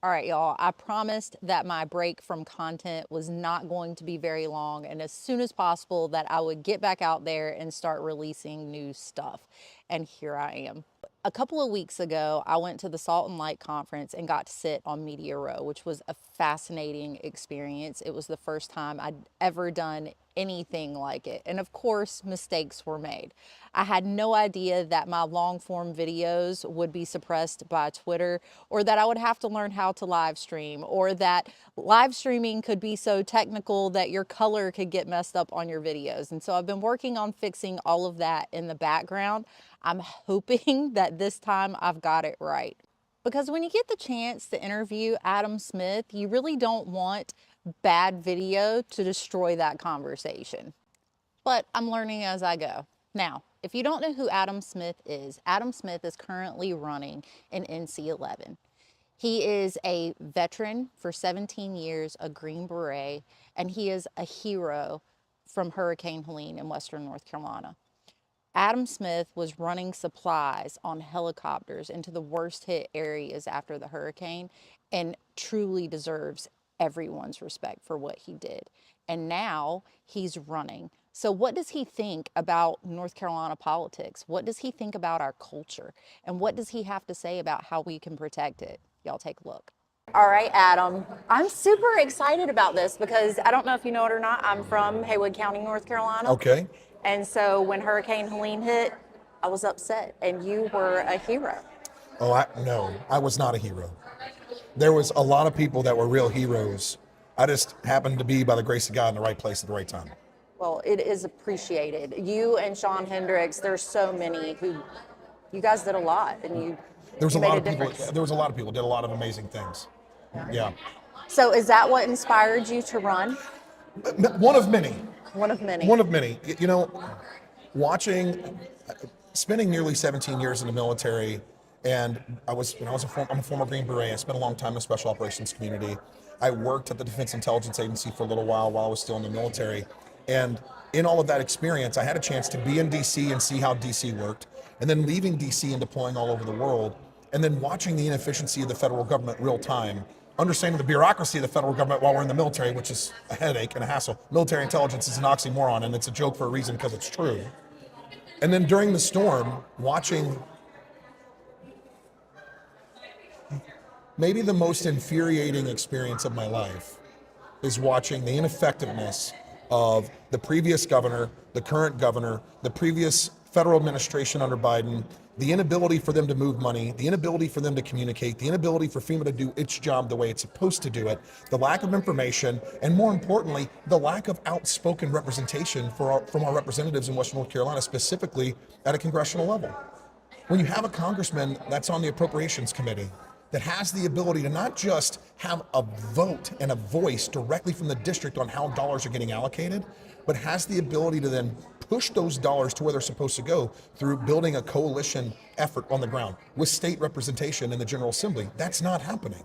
All right, y'all, I promised that my break from content was not going to be very long, and as soon as possible that I would get back out there and start releasing new stuff. And here I am. A couple of weeks ago, I went to the Salt and Light conference and got to sit on Media Row, which was a fascinating experience. It was the first time I'd ever done anything like it. And of course, mistakes were made. I had no idea that my long form videos would be suppressed by Twitter, or that I would have to learn how to live stream, or that live streaming could be so technical that your color could get messed up on your videos. And so I've been working on fixing all of that in the background. I'm hoping that this time I've got it right. Because when you get the chance to interview Adam Smith, you really don't want bad video to destroy that conversation. But I'm learning as I go. Now, if you don't know who Adam Smith is currently running in NC-11. He is a veteran for 17 years, a Green Beret, and he is a hero from Hurricane Helene in Western North Carolina. Adam Smith was running supplies on helicopters into the worst hit areas after the hurricane and truly deserves everyone's respect for what he did. And now he's running. So what does he think about North Carolina politics? What does he think about our culture? And what does he have to say about how we can protect it? Y'all take a look. All right, Adam, I'm super excited about this because I don't know if you know it or not, I'm from Haywood County, North Carolina. Okay. And so when Hurricane Helene hit, I was upset, and you were a hero. Oh, no, I was not a hero. There was a lot of people that were real heroes. I just happened to be, by the grace of God, in the right place at the right time. Well, it is appreciated. You and Sean Hendricks, there's so many who, you guys did a lot, and you There was a made lot of difference. people. There was a lot of people did a lot of amazing things. Yeah. So is that what inspired you to run? One of many. One of many. One of many. You know, spending nearly 17 years in the military, and I'm a former Green Beret. I spent a long time in the Special Operations community. I worked at the Defense Intelligence Agency for a little while I was still in the military. And in all of that experience, I had a chance to be in DC and see how DC worked, and then leaving DC and deploying all over the world, and then watching the inefficiency of the federal government real time, understanding the bureaucracy of the federal government while we're in the military, which is a headache and a hassle. Military intelligence is an oxymoron, and it's a joke for a reason because it's true. And then during the storm, watching maybe the most infuriating experience of my life is watching the ineffectiveness of the previous governor, the current governor, the previous federal administration under Biden, the inability for them to move money, the inability for them to communicate, the inability for FEMA to do its job the way it's supposed to do it, the lack of information, and more importantly, the lack of outspoken representation from our representatives in Western North Carolina, specifically at a congressional level. When you have a congressman that's on the Appropriations Committee that has the ability to not just have a vote and a voice directly from the district on how dollars are getting allocated, but has the ability to then push those dollars to where they're supposed to go through building a coalition effort on the ground with state representation in the General Assembly. That's not happening.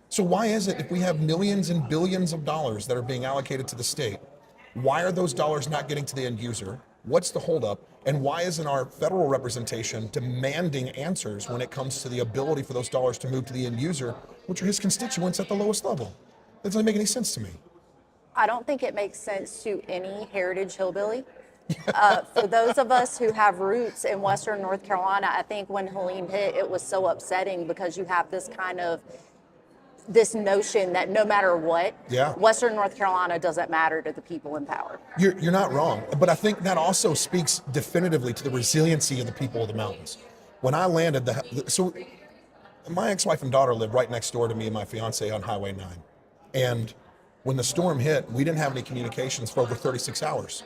So why is it if we have millions and billions of dollars that are being allocated to the state, why are those dollars not getting to the end user? What's the holdup? And why isn't our federal representation demanding answers when it comes to the ability for those dollars to move to the end user, which are his constituents at the lowest level? That doesn't make any sense to me. I don't think it makes sense to any heritage hillbilly. For those of us who have roots in Western North Carolina, I think when Helene hit, it was so upsetting because you have this notion that no matter what, Western North Carolina doesn't matter to the people in power. You're not wrong, but I think that also speaks definitively to the resiliency of the people of the mountains. When I landed, so my ex-wife and daughter lived right next door to me and my fiance on Highway 9. And when the storm hit, we didn't have any communications for over 36 hours.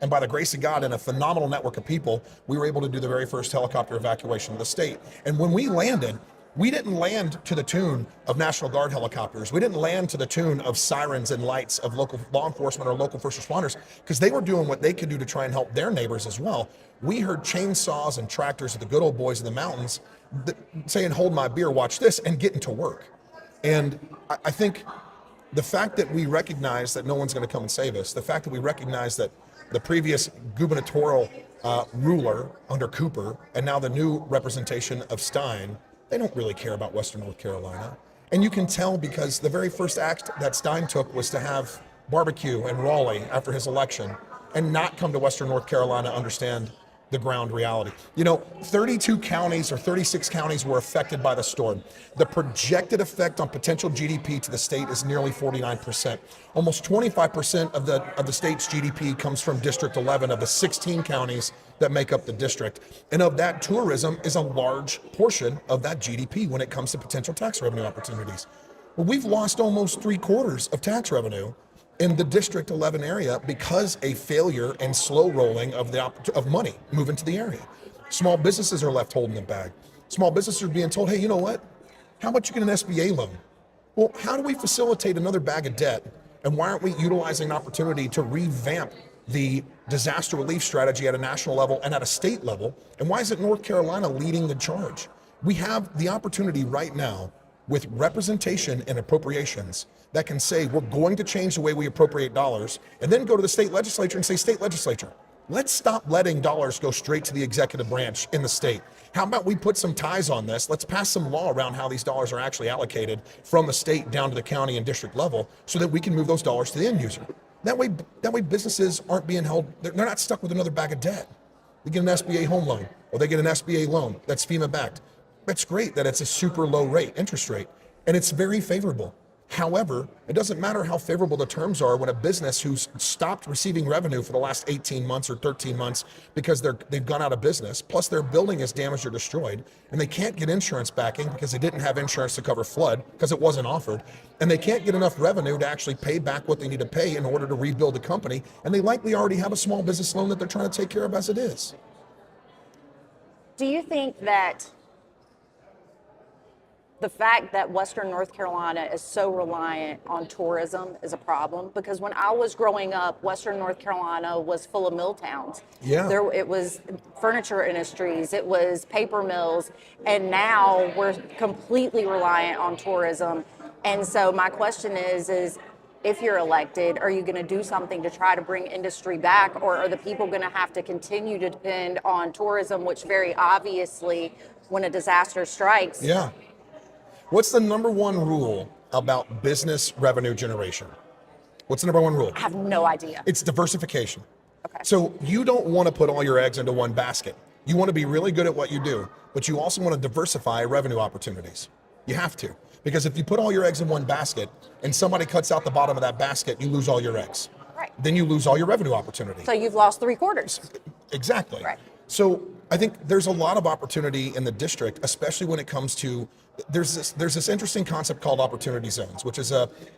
And by the grace of God and a phenomenal network of people, we were able to do the very first helicopter evacuation of the state. And when we landed, we didn't land to the tune of National Guard helicopters. We didn't land to the tune of sirens and lights of local law enforcement or local first responders, because they were doing what they could do to try and help their neighbors as well. We heard chainsaws and tractors of the good old boys in the mountains saying, "Hold my beer, watch this," and getting to work. And I think the fact that we recognize that no one's going to come and save us, the fact that we recognize that the previous gubernatorial ruler under Cooper and now the new representation of Stein, they don't really care about Western North Carolina. And you can tell because the very first act that Stein took was to have barbecue in Raleigh after his election and not come to Western North Carolina to understand the ground reality. 32 counties or 36 counties were affected by the storm. The projected effect on potential GDP to the state is nearly 49%. Almost 25% of the state's GDP comes from District 11 of the 16 counties that make up the district. And of that, tourism is a large portion of that GDP when it comes to potential tax revenue opportunities. Well, we've lost almost 3/4 of tax revenue in the District 11 area because a failure and slow rolling of money moving to the area. Small businesses are left holding the bag. Small businesses are being told, "Hey, you know what? How about you get an SBA loan?" Well, how do we facilitate another bag of debt? And why aren't we utilizing an opportunity to revamp the disaster relief strategy at a national level and at a state level? And why isn't North Carolina leading the charge? We have the opportunity right now with representation and appropriations that can say we're going to change the way we appropriate dollars, and then go to the state legislature and say, "State legislature, let's stop letting dollars go straight to the executive branch in the state. How about we put some ties on this? Let's pass some law around how these dollars are actually allocated from the state down to the county and district level so that we can move those dollars to the end user." That way businesses aren't being held, they're not stuck with another bag of debt. They get an SBA home loan or they get an SBA loan that's FEMA backed. That's great that it's a super low interest rate, and it's very favorable. However, it doesn't matter how favorable the terms are when a business who's stopped receiving revenue for the last 18 months or 13 months because they've gone out of business, plus their building is damaged or destroyed, and they can't get insurance backing because they didn't have insurance to cover flood because it wasn't offered, and they can't get enough revenue to actually pay back what they need to pay in order to rebuild the company, and they likely already have a small business loan that they're trying to take care of as it is. Do you think that the fact that Western North Carolina is so reliant on tourism is a problem? Because when I was growing up, Western North Carolina was full of mill towns. Yeah. It was furniture industries, it was paper mills, and now we're completely reliant on tourism. And so my question is if you're elected, are you going to do something to try to bring industry back, or are the people going to have to continue to depend on tourism, which very obviously, when a disaster strikes, Yeah. What's the number one rule about business revenue generation? What's the number one rule? I have no idea. It's diversification. Okay. So you don't want to put all your eggs into one basket. You want to be really good at what you do, but you also want to diversify revenue opportunities. You have to, because if you put all your eggs in one basket and somebody cuts out the bottom of that basket, you lose all your eggs. Right. Then you lose all your revenue opportunity. So you've lost 3/4. Exactly. Right. So I think there's a lot of opportunity in the district, especially when it comes to there's this interesting concept called opportunity zones, which is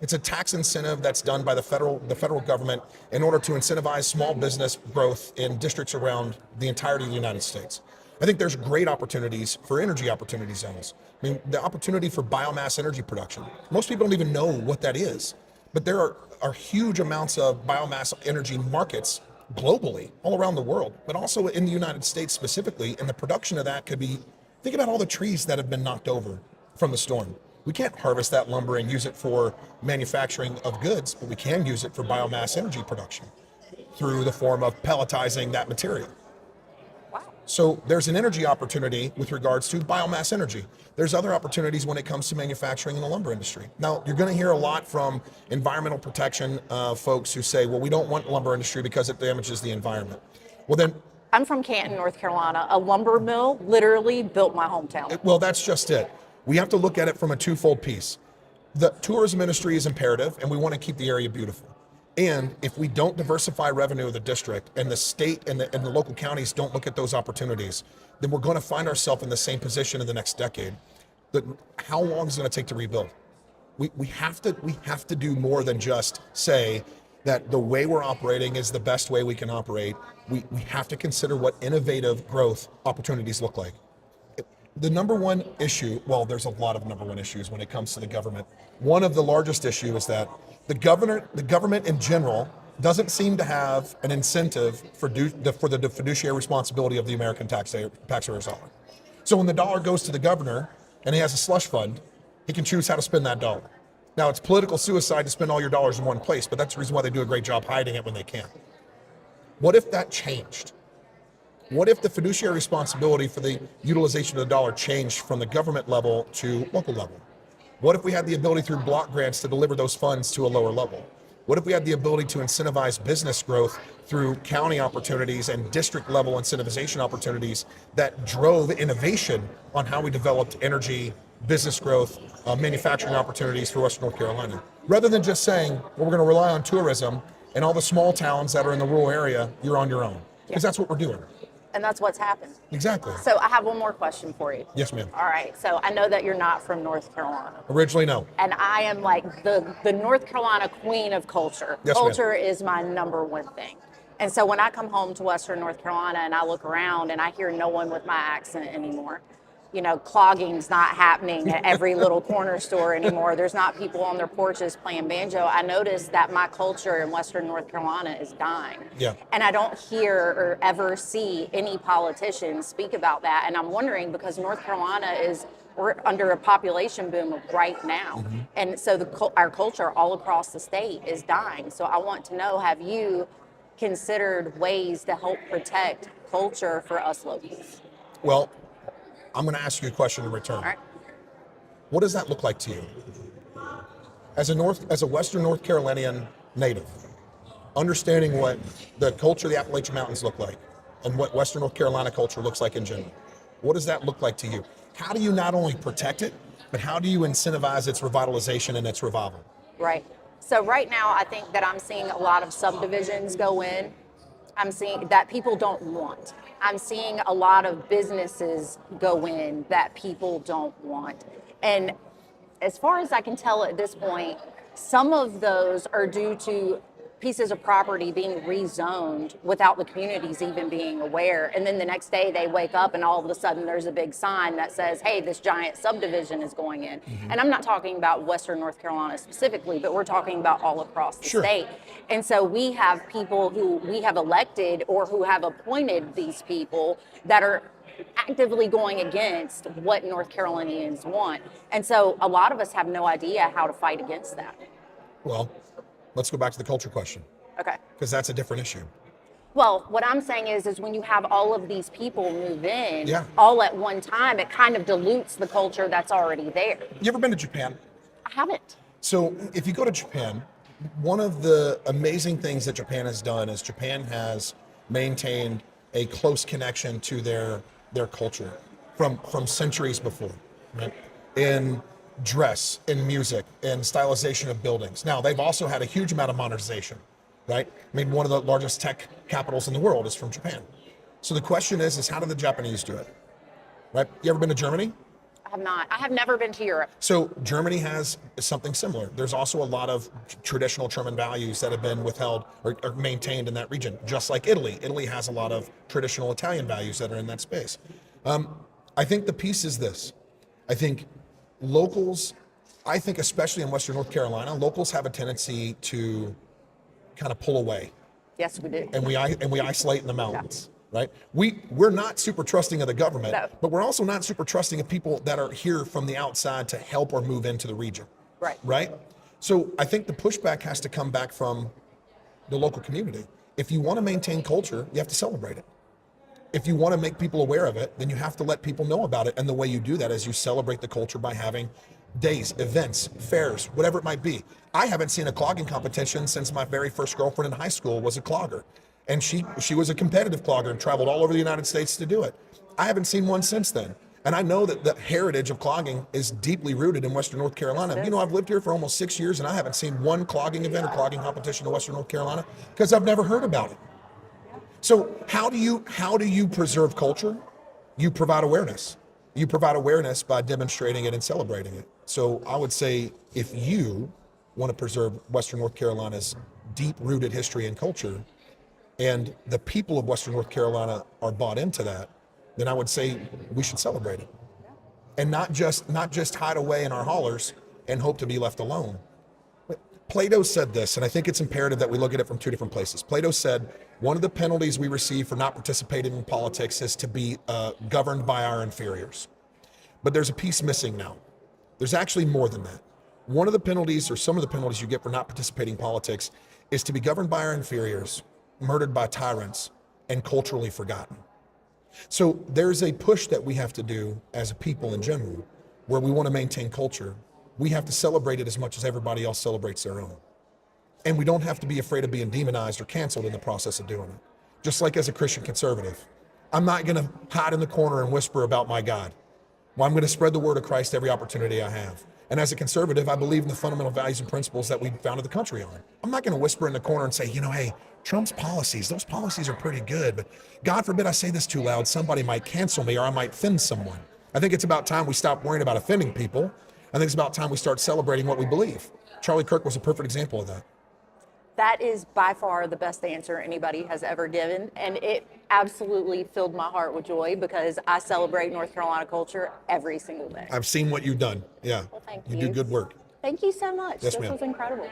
it's a tax incentive that's done by the federal government in order to incentivize small business growth in districts around the entirety of the United States. I think there's great opportunities for energy opportunity zones. I mean, the opportunity for biomass energy production. Most people don't even know what that is, but there are huge amounts of biomass energy markets globally, all around the world, but also in the United States specifically. And the production of that could be, think about all the trees that have been knocked over from the storm. We can't harvest that lumber and use it for manufacturing of goods, but we can use it for biomass energy production through the form of pelletizing that material. So there's an energy opportunity with regards to biomass energy. There's other opportunities when it comes to manufacturing in the lumber industry. Now, you're going to hear a lot from environmental protection folks who say, well, we don't want lumber industry because it damages the environment. Well, then, I'm from Canton, North Carolina. A lumber mill literally built my hometown. well, that's just it. We have to look at it from a twofold piece. The tourism industry is imperative, and we want to keep the area beautiful. And if we don't diversify revenue of the district, and the state and the local counties don't look at those opportunities, then we're going to find ourselves in the same position in the next decade. How long is it going to take to rebuild? We have to do more than just say that the way we're operating is the best way we can operate. We have to consider what innovative growth opportunities look like. The number one issue, well, there's a lot of number one issues when it comes to the government. One of the largest issue is that the government in general doesn't seem to have an incentive for the fiduciary responsibility of the American taxpayer's dollar. So when the dollar goes to the governor and he has a slush fund, he can choose how to spend that dollar. Now, it's political suicide to spend all your dollars in one place, but that's the reason why they do a great job hiding it when they can. What if that changed? What if the fiduciary responsibility for the utilization of the dollar changed from the government level to local level? What if we had the ability through block grants to deliver those funds to a lower level? What if we had the ability to incentivize business growth through county opportunities and district level incentivization opportunities that drove innovation on how we developed energy, business growth, manufacturing opportunities for Western North Carolina? Rather than just saying, well, we're going to rely on tourism and all the small towns that are in the rural area, you're on your own. Because that's what we're doing. And that's what's happened. Exactly. So I have one more question for you. Yes, ma'am. All right. So I know that you're not from North Carolina. Originally, no. And I am like the North Carolina queen of culture. Yes, culture is my number one thing. And so when I come home to Western North Carolina and I look around and I hear no one with my accent anymore, you know, clogging's not happening at every little corner store anymore. There's not people on their porches playing banjo. I notice that my culture in Western North Carolina is dying. Yeah. And I don't hear or ever see any politicians speak about that. And I'm wondering, because North Carolina we're under a population boom right now. Mm-hmm. And so our culture all across the state is dying. So I want to know, have you considered ways to help protect culture for us locals? Well, I'm going to ask you a question in return. All right. What does that look like to you? As a Western North Carolinian native, understanding what the culture of the Appalachian Mountains look like and what Western North Carolina culture looks like in general, what does that look like to you? How do you not only protect it, but how do you incentivize its revitalization and its revival? Right. So right now, I think that I'm seeing a lot of subdivisions go in. I'm seeing that people don't want. I'm seeing a lot of businesses go in that people don't want. And as far as I can tell at this point, some of those are due to pieces of property being rezoned without the communities even being aware. And then the next day they wake up and all of a sudden there's a big sign that says, hey, this giant subdivision is going in. Mm-hmm. And I'm not talking about Western North Carolina specifically, but we're talking about all across the state. And so we have people who we have elected or who have appointed these people that are actively going against what North Carolinians want. And so a lot of us have no idea how to fight against that. Well, let's go back to the culture question. Okay. Because that's a different issue. Well, what I'm saying is when you have all of these people move in all at one time, it kind of dilutes the culture that's already there. You ever been to Japan? I haven't. So if you go to Japan, one of the amazing things that Japan has done is Japan has maintained a close connection to their culture from centuries before, right? In dress, in music, in stylization of buildings. Now, they've also had a huge amount of modernization, right? I mean, one of the largest tech capitals in the world is from Japan. So the question is how do the Japanese do it? Right? You ever been to Germany? I have not. I have never been to Europe. So Germany has something similar. There's also a lot of traditional German values that have been withheld or maintained in that region, just like Italy. Italy has a lot of traditional Italian values that are in that space. I think the piece is this. I think locals, I think especially in Western North Carolina, locals have a tendency to kind of pull away, Yes, we do. and we isolate in the mountains. Right? We're not super trusting of the government, No. but we're also not super trusting of people that are here from the outside to help or move into the region. Right. Right? So I think the pushback has to come back from the local community. If you want to maintain culture, you have to celebrate it. If you want to make people aware of it, then you have to let people know about it. And the way you do that is you celebrate the culture by having days, events, fairs, whatever it might be. I haven't seen a clogging competition since my very first girlfriend in high school was a clogger. And she was a competitive clogger and traveled all over the United States to do it. I haven't seen one since then. And I know that the heritage of clogging is deeply rooted in Western North Carolina. You know, I've lived here for almost 6 years and I haven't seen one clogging event or clogging competition in Western North Carolina because I've never heard about it. So how do you preserve culture? You provide awareness. You provide awareness by demonstrating it and celebrating it. So I would say if you want to preserve Western North Carolina's deep-rooted history and culture, and the people of Western North Carolina are bought into that, then I would say we should celebrate it. And not just hide away in our hollers and hope to be left alone. Plato said this, and I think it's imperative that we look at it from two different places. Plato said, one of the penalties we receive for not participating in politics is to be governed by our inferiors. But there's a piece missing now. There's actually more than that. One of the penalties, or some of the penalties you get for not participating in politics, is to be governed by our inferiors, murdered by tyrants, and culturally forgotten. So there's a push that we have to do as a people in general, where we want to maintain culture. We have to celebrate it as much as everybody else celebrates their own. And we don't have to be afraid of being demonized or canceled in the process of doing it. Just like as a Christian conservative, I'm not going to hide in the corner and whisper about my God. Well, I'm going to spread the word of Christ every opportunity I have. And as a conservative, I believe in the fundamental values and principles that we founded the country on. I'm not going to whisper in the corner and say, hey, Trump's policies, those policies are pretty good, but God forbid I say this too loud, somebody might cancel me or I might offend someone. I think it's about time we stop worrying about offending people. I think it's about time we start celebrating what we believe. Charlie Kirk was a perfect example of that. That is by far the best answer anybody has ever given. And it absolutely filled my heart with joy because I celebrate North Carolina culture every single day. I've seen what you've done. Yeah. Well, thank You you. do good work. Thank you so much. Yes, This ma'am. was incredible.